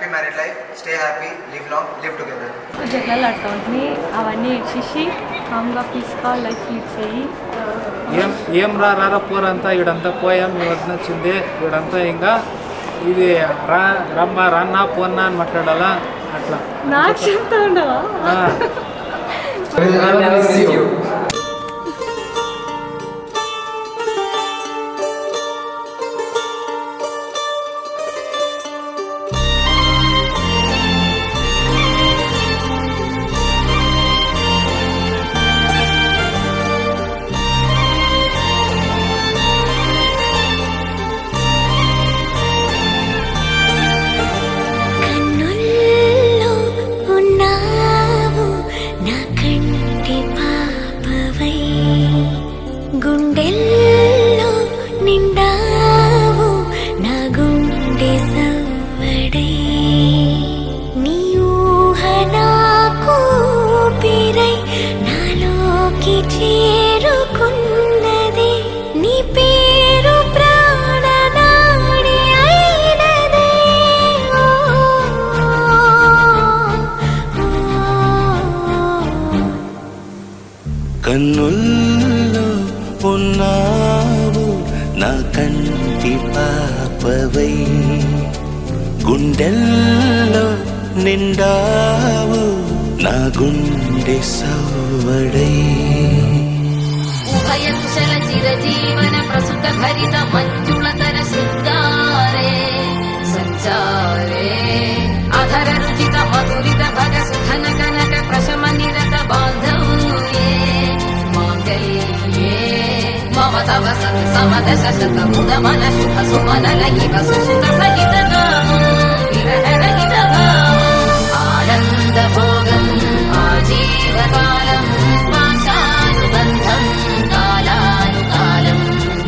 Happy married life, stay happy, live long, live together. General అకౌంట్ని అవన్నీ ఇచ్చేసి కామ్గా పీస్గా లైఫ్ లీడ్ చేయి. ఏం రారా పోరంతా ఇడంతా పోయాం, మీ వద్ద వచ్చింది ఇడంతా ఇంకా ఇది రమ్మ రన్నా పోన్నా అని మాట్లాడాలా అట్లా నాకు చెప్తా ఉండవా? గుండెల్లో నిండావు నా గుండె సవ్వడై, నీ ఊహ నాకు ఊపిరై నాలోకి చేరుకున్నది, నీ పేరు ప్రాణనాడి అయినదే. కన్నుల్లో ఉన్నావు నా కంటి పాపవై, గుండెల్లో నిండావు నా గుండె సవ్వడై. ఉభయ కుశల చిరజీవన ప్రసుత భరిత మంజుళతర శృంగారే సంచారే, అధర రుచిత మధురిత భగ సుధన కనక ప్రశమ నిరత బాంధవ్యే మాంగళ్యే మమ తవ సత్ సమదశ శత ముద మన శుభ సుమనల ఇవ సుసుత సహిత గామం విరహరహిత భావం ఆనంద భోగం ఆజీవకాలం పాశానుబంధం కాలానుకాలం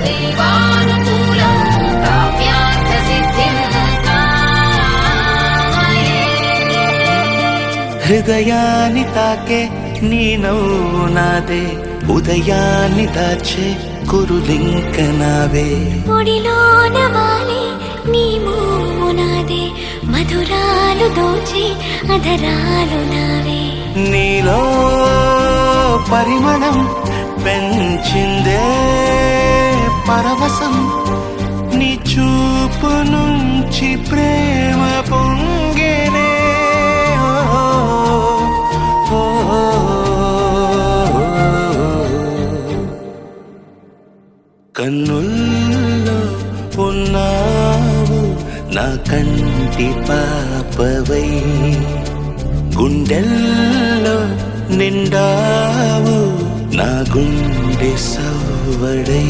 దైవానుకూలం ప్రాప్యార్థ సిద్ధిం కామయే. హృదయాన్ని తాకే నీ నవ్వు నాదే, ఉదయాన్ని దాచే కురులింక నావే. ఒడిలోన వాలే నీ మోము నాదే, మధురాలు దోచే అధరాలు నావే. నీలో పరిమళం పెంచిందే పరవశం, నీ చూపు నుంచి ప్రేమ పొంగేనే. కన్నుల్లో ఉన్నావు నా కంటి పాపవై, గుండెల్లో నిండావు నా గుండె సవ్వడై.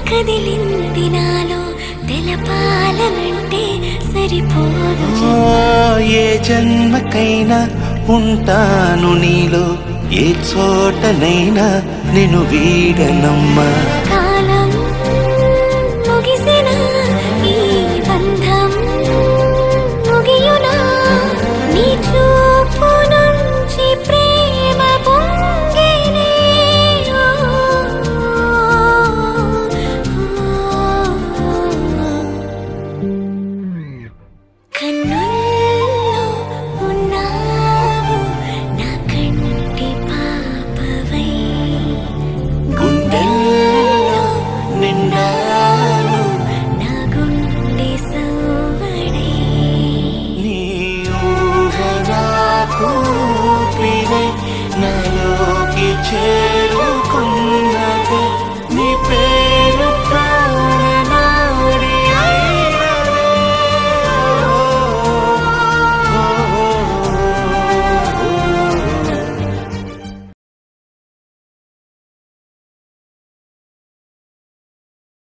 కదిలింది నాలో తెలపాలనంటే సరిపోదు. ఏ జన్మకైనా ఉంటాను నీలో, ఏ చోటనైనా నిన్ను వీడనమ్మా.